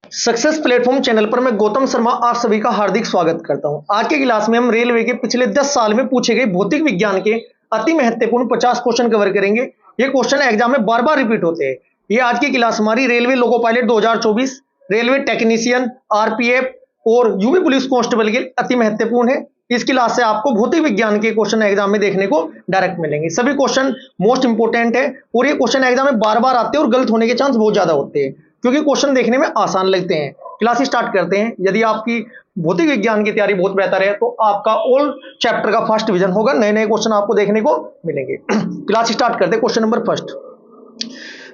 Success platform channel पर मैं गौतम शर्मा आप सभी का हार्दिक स्वागत करता हूं। आज के क्लास में हम रेलवे के पिछले 10 साल में पूछे गए भौतिक विज्ञान के अति महत्वपूर्ण 50 क्वेश्चन कवर करेंगे। ये क्वेश्चन एग्जाम में बार बार रिपीट होते हैं। ये आज की क्लास हमारी railway loco pilot 2024, railway technician, RPF और यूपी पुलिस कांस्टेबल के अति महत्वपूर्ण है। इस क्लास से आपको भौतिक विज्ञान के क्वेश्चन एग्जाम में देखने को डायरेक्ट मिलेंगे। सभी क्वेश्चन मोस्ट इंपोर्टेंट है और ये क्वेश्चन एग्जाम में बार बार आते हैं और गलत होने के चांस बहुत ज्यादा होते हैं क्योंकि क्वेश्चन देखने में आसान लगते हैं। क्लास स्टार्ट करते हैं। यदि आपकी भौतिक विज्ञान की तैयारी बहुत बेहतर है तो आपका ऑल चैप्टर का फर्स्ट डिवीजन होगा। नए नए क्वेश्चन आपको देखने को मिलेंगे। क्लास स्टार्ट करते हैं। क्वेश्चन नंबर फर्स्ट,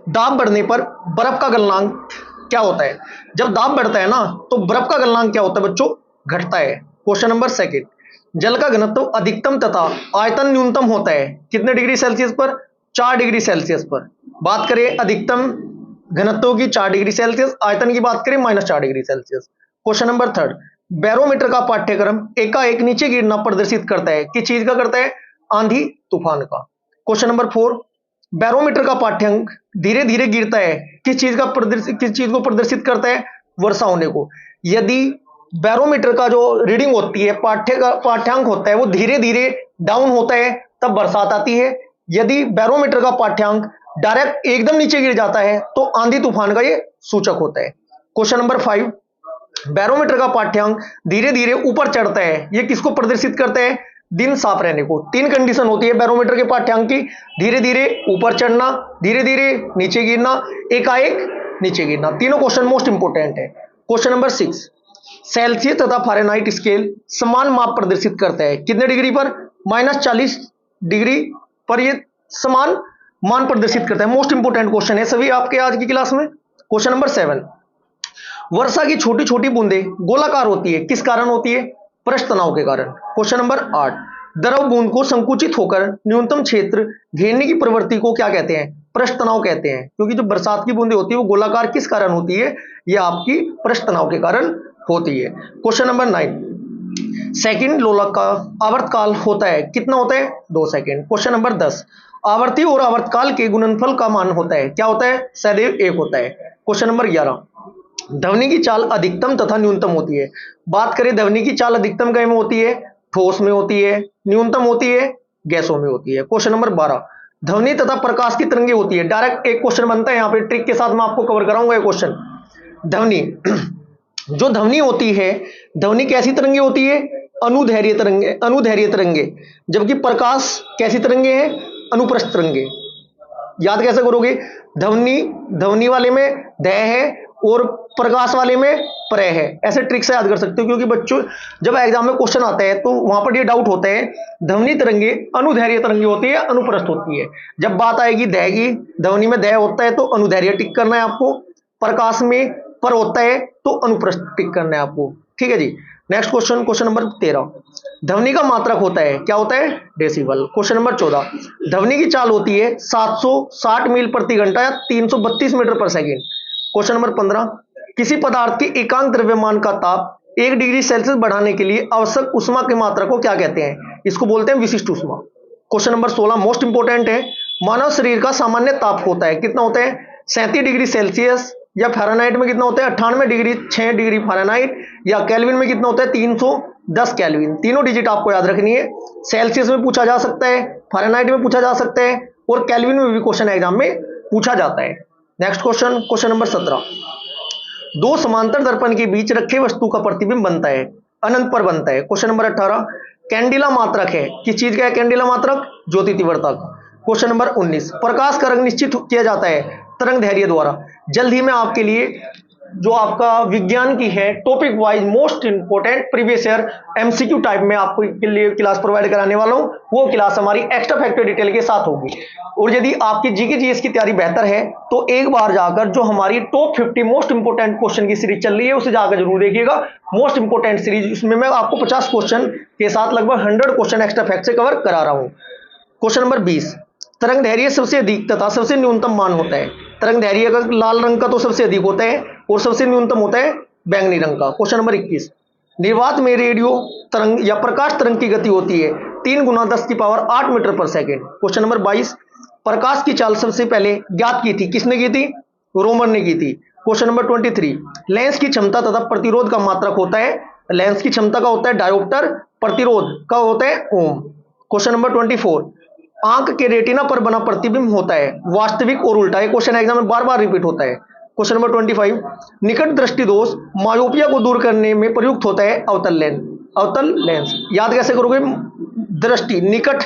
दाब बढ़ने पर बर्फ का गलनांक क्या होता है? जब दाब बढ़ता है ना तो बर्फ का गलनांक क्या होता है बच्चों? घटता है। क्वेश्चन नंबर सेकंड, जल का घनत्व अधिकतम तथा आयतन न्यूनतम होता है कितने डिग्री सेल्सियस पर? 4 डिग्री सेल्सियस पर। बात करें अधिकतम घनत्व की 4 डिग्री सेल्सियस, आयतन की बात करें -4 degree Celsius. Question number third, barometer का पाठ्यक्रम एकाएक नीचे गिरना प्रदर्शित करता है किस चीज का करता है? आंधी तूफान का। क्वेश्चन नंबर 4, बैरोमीटर का पाठ्यांक धीरे धीरे गिरता है किस चीज को प्रदर्शित करता है? वर्षा होने को। यदि बैरोमीटर का जो रीडिंग होती है पाठ्यांक होता है वो धीरे धीरे डाउन होता है तब बरसात आती है। यदि बैरोमीटर का पाठ्यांक डायरेक्ट एकदम नीचे गिर जाता है तो आंधी तूफान का ये सूचक होता है। क्वेश्चन नंबर 5, बैरोमीटर का पाठ्यांक धीरे धीरे ऊपर चढ़ता है ये किसको प्रदर्शित करता है? दिन साफ रहने को। 3 कंडीशन होती है बैरोमीटर के पाठ्यांक की, धीरे धीरे ऊपर चढ़ना, धीरे धीरे नीचे गिरना, एकाएक नीचे गिरना। तीनों क्वेश्चन मोस्ट इंपोर्टेंट है। क्वेश्चन नंबर 6, सेल्सियस तथा फारेनहाइट स्केल समान माप प्रदर्शित करता है कितने डिग्री पर? -40 डिग्री पर ये समान मान प्रदर्शित करता है। मोस्ट इंपोर्टेंट क्वेश्चन है सभी आपके आज की क्लास में। क्वेश्चन नंबर 7, वर्षा की छोटी छोटी बूंदें गोलाकार होती है किस कारण होती है? पृष्ठ तनाव के कारण। क्वेश्चन नंबर 8, द्रव बूंद को संकुचित होकर न्यूनतम क्षेत्र घेरने की प्रवृत्ति को क्या कहते हैं? पृष्ठ तनाव कहते हैं क्योंकि जो बरसात की बूंदें होती है वो गोलाकार किस कारण होती है? ये आपकी पृष्ठ तनाव के कारण होती है। क्वेश्चन नंबर 9, सेकंड लोलक का आवर्तकाल होता है कितना होता है? 2 सेकंड। क्वेश्चन नंबर 10, आवर्ती और आवर्तकाल के गुणनफल का मान होता है क्या होता है? सदैव 1 होता है। क्वेश्चन नंबर 11, ध्वनि की चाल अधिकतम तथा न्यूनतम होती है। बात करें ध्वनि की चाल अधिकतम क्या में होती है? ठोस में होती है। न्यूनतम होती है गैसों में होती है। क्वेश्चन नंबर 12, ध्वनि तथा प्रकाश की तरंगे होती है। डायरेक्ट एक क्वेश्चन बनता है यहाँ पे, ट्रिक के साथ मैं आपको कवर कराऊंगा ये क्वेश्चन। ध्वनि जो ध्वनि होती है, ध्वनि कैसी तरंगे होती है? अनुदैर्घ्य तरंगे। जबकि प्रकाश कैसी तरंगे हैं? अनुप्रस्थ तरंगे। याद कैसे करोगे? ध्वनि वाले में ध है और प्रकाश वाले में प्र है। ऐसे ट्रिक से याद कर सकते हो क्योंकि बच्चों जब एग्जाम में क्वेश्चन आता है तो वहां पर ये डाउट होता है ध्वनि तरंगे अनुदैर्घ्य तरंगे होती है अनुप्रस्थ होती है। जब बात आएगी ध की, ध्वनि में ध होता है तो अनुदैर्घ्य टिक करना है आपको, प्रकाश में पर होता है तो अनुप्रस्थ टिक करना है आपको। ठीक है जी। नेक्स्ट क्वेश्चन, क्वेश्चन नंबर 13, ध्वनि का मात्रक होता है क्या होता है? डेसिबल। क्वेश्चन नंबर 14, ध्वनि की चाल होती है 760 मील प्रति घंटा या 332 मीटर पर सेकेंड। क्वेश्चन नंबर 15, किसी पदार्थ के एकांक द्रव्यमान का ताप 1 डिग्री सेल्सियस बढ़ाने के लिए आवश्यक उष्मा की मात्रा को क्या कहते हैं? इसको बोलते हैं विशिष्ट उष्मा। क्वेश्चन नंबर 16 मोस्ट इंपोर्टेंट है, मानव शरीर का सामान्य ताप होता है कितना होता है? 37 डिग्री सेल्सियस या फ़ारेनहाइट में कितना होता है? 98 डिग्री 6 डिग्री फ़ारेनहाइट या केल्विन में कितना होता है? 310 केल्विन। तीनों डिजिट आपको याद रखनी है। सेल्सियस में पूछा जा सकता है, फ़ारेनहाइट में पूछा जा सकता है और केल्विन में भी क्वेश्चन एग्जाम में पूछा जाता है। नेक्स्ट क्वेश्चन, क्वेश्चन नंबर 17, 2 समांतर दर्पण के बीच रखे वस्तु का प्रतिबिंब बनता है अनंत पर बनता है। क्वेश्चन नंबर 18, कैंडिला मात्रक है किस चीज का है? कैंडिला मात्रक ज्योति तीव्रता का। क्वेश्चन नंबर 19, प्रकाश का रंग निश्चित किया जाता है तरंग दैर्घ्य द्वारा। जल्द ही मैं आपके लिए जो आपका विज्ञान की है topic wise most important previous year MCQ type में आपको के लिए क्लास प्रोवाइड कराने वाला हूं। वो क्लास हमारी एक्स्ट्रा फैक्टर डिटेल के साथ होगी। और यदि आपकी जीके जीएस की तैयारी बेहतर है तो एक बार जाकर जो हमारी टॉप 50 मोस्ट इंपोर्टेंट क्वेश्चन की सीरीज चल रही है उसे जाकर जरूर देखिएगा। मोस्ट इंपोर्टेंट सीरीज, उसमें मैं आपको 50 क्वेश्चन के साथ लगभग 100 क्वेश्चन एक्स्ट्रा फैक्ट से कवर करा रहा हूं। क्वेश्चन नंबर 20, तरंग दैर्घ्य सबसे अधिक तथा सबसे न्यूनतम मान होता है। तरंग दैर्घ्य का लाल रंग का तो सबसे अधिक होता है और सबसे न्यूनतम होता है बैंगनी रंग का। क्वेश्चन नंबर 21, निर्वात में रेडियो तरंग या प्रकाश तरंग की गति होती है 3 × 10⁸ मीटर पर सेकेंड। क्वेश्चन नंबर 22, प्रकाश की चाल सबसे पहले ज्ञात की थी किसने की थी? रोमन ने की थी। क्वेश्चन नंबर 23, लेंस की क्षमता तथा प्रतिरोध का मात्रक होता है, लेंस की क्षमता का होता है डायोप्टर, प्रतिरोध का होता है ओम। क्वेश्चन नंबर 24, आंख के रेटिना पर बना प्रतिबिंब होता है वास्तविक और उल्टा। ये क्वेश्चन एग्जाम में बार बार रिपीट होता है। क्वेश्चन नंबर 25, निकट दृष्टि दोष मायोपिया को दूर करने में प्रयुक्त होता है अवतल लेंस। अवतल लेंस याद कैसे करोगे? दृष्टि निकट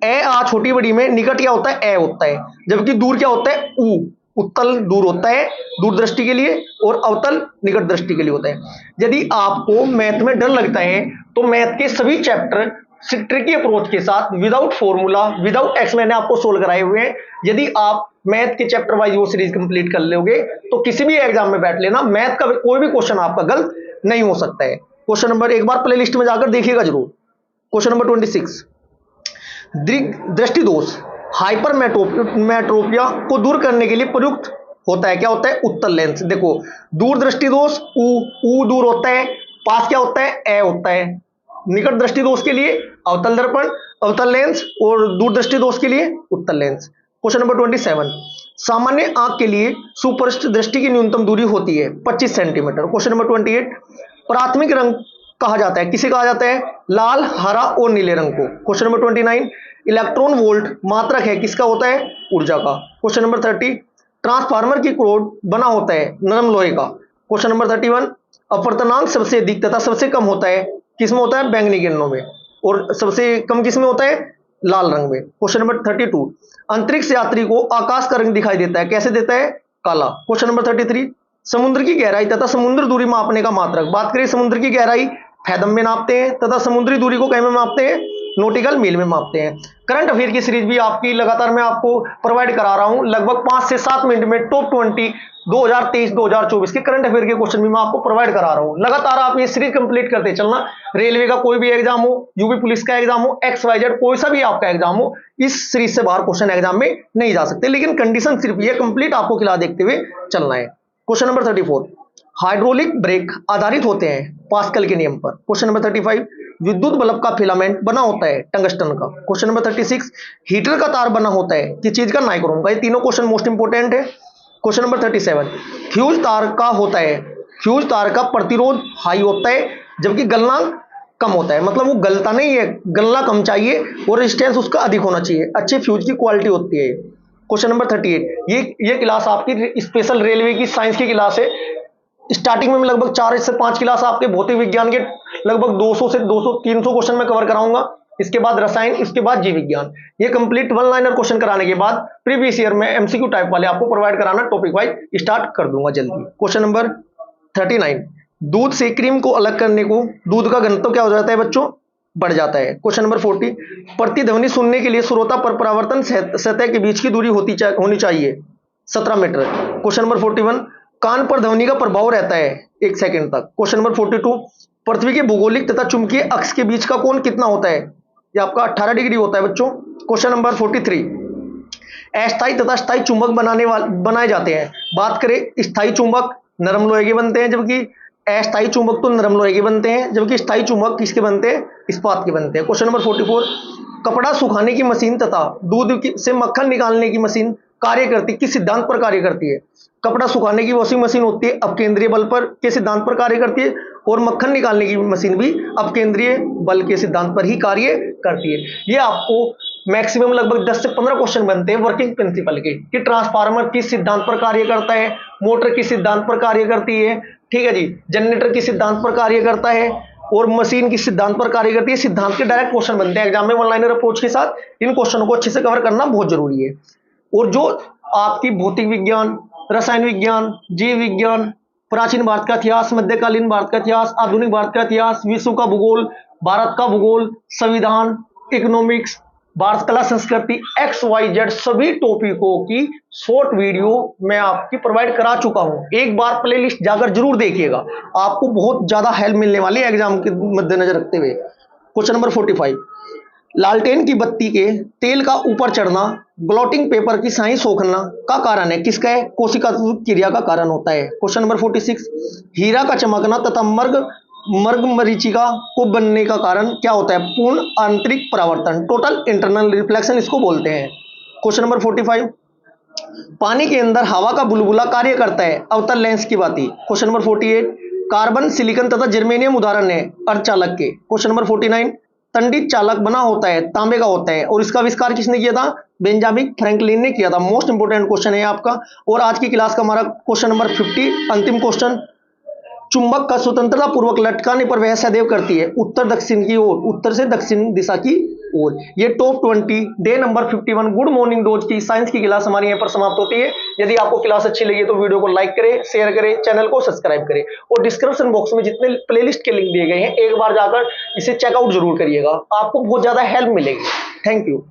ए आ छोटी बड़ी में निकट क्या होता है? ए होता है, जबकि दूर क्या होता है? ऊ। उत्तल दूर होता है दूर दृष्टि के लिए और अवतल निकट दृष्टि के लिए होता है। यदि आपको मैथ में डर लगता है तो मैथ के सभी चैप्टर ट्रिकी अप्रोच के साथ विदाउट फॉर्मूला विदाउट एक्स मैंने आपको सोल्व कराए हुए हैं। यदि आप मैथ के चैप्टर वाइज वो सीरीज कंप्लीट कर लोगे तो किसी भी एग्जाम में बैठ लेना, मैथ का कोई भी क्वेश्चन आपका गलत नहीं हो सकता है। क्वेश्चन नंबर एक बार प्लेलिस्ट में जाकर देखिएगा जरूर। क्वेश्चन नंबर 26, दृष्टि दोष हाइपरमेट्रोपिया को दूर करने के लिए प्रयुक्त होता है क्या होता है? उत्तल लेंस। देखो दूर दृष्टि दोष ऊ दूर होता है, पास क्या होता है? ए होता है। निकट दृष्टि दोष के लिए अवतल दर्पण अवतल लेंस और दूर दृष्टि दोष के लिए उत्तल लेंस। क्वेश्चन नंबर 27, सामान्य आंख के लिए सुपरिष्ठ दृष्टि की न्यूनतम दूरी होती है 25 सेंटीमीटर। क्वेश्चन नंबर 28, प्राथमिक रंग कहा जाता है, किसे कहा जाता है? लाल, हरा और नीले रंग को। क्वेश्चन नंबर 29, इलेक्ट्रॉन वोल्ट मात्रक है किसका होता है? ऊर्जा का। क्वेश्चन नंबर 30, ट्रांसफार्मर की कोड बना होता है नरम लोहे का। क्वेश्चन नंबर 31, अपवर्तनांक सबसे अधिक तथा सबसे कम होता है किसमें होता है? बैंगनी किरणों में, और सबसे कम किसमें होता है? लाल रंग में। क्वेश्चन नंबर 32, अंतरिक्ष यात्री को आकाश का रंग दिखाई देता है, कैसे देता है? काला। क्वेश्चन नंबर 33, समुद्र की गहराई तथा समुद्र दूरी मापने का मात्रक। बात करें समुद्र की गहराई फैदम में नापते हैं तथा समुद्री दूरी को कैसे में मापते हैं? नॉटिकल मील में मापते हैं। करंट अफेयर की सीरीज भी आपकी लगातार मैं आपको प्रोवाइड करा रहा हूं, लगभग 5 से 7 मिनट में टॉप 20 2023-2024 के करंट अफेयर के क्वेश्चन भी मैं आपको प्रोवाइड करा रहा हूं। लगातार आप ये सीरीज कंप्लीट करते चलना। रेलवे का कोई भी एग्जाम हो, यूपी पुलिस का एग्जाम हो, XYZ कोई सा भी आपका एग्जाम हो, इस सीरीज से बाहर क्वेश्चन एग्जाम में नहीं जा सकते, लेकिन कंडीशन सिर्फ ये कंप्लीट आपको खिला देखते हुए चलना है। क्वेश्चन नंबर 34, हाइड्रोलिक ब्रेक आधारित होते हैं पास्कल के नियम पर। क्वेश्चन नंबर 35, विद्युत बल्ब का फिलामेंट बना होता है टंगस्टन का। क्वेश्चन नंबर 36, हीटर का तार बना होता है किस चीज का? नाइक्रोम का। ये तीनों क्वेश्चन मोस्ट इंपोर्टेंट है। क्वेश्चन नंबर 37, फ्यूज तार का होता है, फ्यूज तार का प्रतिरोध हाई होता है जबकि गलनांक कम होता है, मतलब वो गलता नहीं है, गलना कम चाहिए और रेजिस्टेंस उसका अधिक होना चाहिए। अच्छे फ्यूज की क्वालिटी होती है। क्वेश्चन नंबर 38, ये क्लास आपकी स्पेशल रेलवे की साइंस की क्लास है। स्टार्टिंग में लगभग 4 से 5 क्लास आपके भौतिक विज्ञान के लगभग 200 से 300 क्वेश्चन में कवर कराऊंगा। इसके बाद रसायन, इसके बाद जीव विज्ञान। ये कंप्लीट वन लाइनर क्वेश्चन कराने के बाद प्रीवियस ईयर में एमसीक्यू टाइप वाले आपको प्रोवाइड कराना टॉपिक वाइज स्टार्ट कर दूंगा जल्दी। क्वेश्चन नंबर 39, दूध से क्रीम को अलग करने को दूध का घनत्व क्या हो जाता है बच्चों? बढ़ जाता है। क्वेश्चन नंबर 40, प्रतिध्वनि सुनने के लिए श्रोता पर परावर्तन सतह के बीच की दूरी होनी चाहिए 17 मीटर। क्वेश्चन नंबर 41, कान पर ध्वनि का प्रभाव रहता है 1 सेकंड तक। क्वेश्चन नंबर 42, पृथ्वी के भौगोलिक तथा चुंबकीय अक्ष के बीच का कोण कितना होता है? ये आपका 18 डिग्री होता है बच्चों। क्वेश्चन नंबर 43, अस्थायी तथा स्थायी चुंबक बनाए जाते हैं। बात करें स्थायी चुंबक नरम लोहे के बनते हैं, जबकि अस्थायी चुंबक तो नरम लोहे के बनते हैं, जबकि स्थायी चुंबक किसके बनते हैं? इस्पात के बनते हैं। क्वेश्चन नंबर 44, कपड़ा सुखाने की मशीन तथा दूध से मक्खन निकालने की मशीन कार्य करती किस सिद्धांत पर कार्य करती है? कपड़ा सुखाने की वॉशिंग मशीन होती है अपकेंद्रीय बल पर के सिद्धांत पर कार्य करती है, और मक्खन निकालने की मशीन भी अपकेंद्रीय बल के सिद्धांत पर ही कार्य करती है। ये आपको मैक्सिमम लगभग 10 से 15 क्वेश्चन बनते हैं वर्किंग प्रिंसिपल के, कि ट्रांसफार्मर किस सिद्धांत पर कार्य करता है, मोटर किस सिद्धांत पर कार्य करती है, ठीक है जी, जनरेटर किस सिद्धांत पर कार्य करता है, और मशीन किस सिद्धांत पर कार्य करती है। सिद्धांत के डायरेक्ट क्वेश्चन बनते हैं एग्जाम में वन लाइनर अप्रोच के साथ। इन क्वेश्चनों को अच्छे से कवर करना बहुत जरूरी है। और जो आपकी भौतिक विज्ञान, रसायन विज्ञान, जीव विज्ञान, प्राचीन भारत का इतिहास, मध्यकालीन भारत का इतिहास, आधुनिक भारत का इतिहास, विश्व का भूगोल, भारत का भूगोल, संविधान, इकोनॉमिक्स, भारत कला संस्कृति, XYZ सभी टॉपिकों की शॉर्ट वीडियो मैं आपकी प्रोवाइड करा चुका हूं। एक बार प्लेलिस्ट जाकर जरूर देखिएगा, आपको बहुत ज्यादा हेल्प मिलने वाली है एग्जाम के मद्देनजर रखते हुए। क्वेश्चन नंबर 45, लालटेन की बत्ती के तेल का ऊपर चढ़ना ग्लोटिंग पेपर की स्याही सोखना का कारण है, किसका है? कोशिका क्रिया का कारण होता है। क्वेश्चन नंबर 46, हीरा का चमकना तथा मर्ग मरीचिका को बनने का कारण क्या होता है? पूर्ण आंतरिक परावर्तन, टोटल इंटरनल रिफ्लेक्शन इसको बोलते हैं। क्वेश्चन नंबर 45, पानी के अंदर हवा का बुलबुला कार्य करता है अवतल लेंस की भांति। Question number 48। कार्बन, सिलिकॉन तथा जर्मेनियम उदाहरण है अर्धचालक के। Question number 49। तंडित चालक बना होता है तांबे का होता है और इसका आविष्कार किसने किया था? बेंजामिन फ्रैंकलिन ने किया था। मोस्ट इंपोर्टेंट क्वेश्चन है आपका। और आज की क्लास का हमारा क्वेश्चन नंबर 50 अंतिम क्वेश्चन। चुंबक का स्वतंत्रता पूर्वक लटकाने पर वह सदैव करती है उत्तर दक्षिण की ओर, उत्तर से दक्षिण दिशा की ओर। ये top 20 day number 51 good morning रोज की साइंस की क्लास हमारी यहाँ पर समाप्त होती है। यदि आपको क्लास अच्छी लगी तो वीडियो को लाइक करें, शेयर करें, चैनल को सब्सक्राइब करें और डिस्क्रिप्शन बॉक्स में जितने प्लेलिस्ट के लिंक दिए गए हैं एक बार जाकर इसे चेकआउट जरूर करिएगा, आपको बहुत ज्यादा हेल्प मिलेगी। Thank you.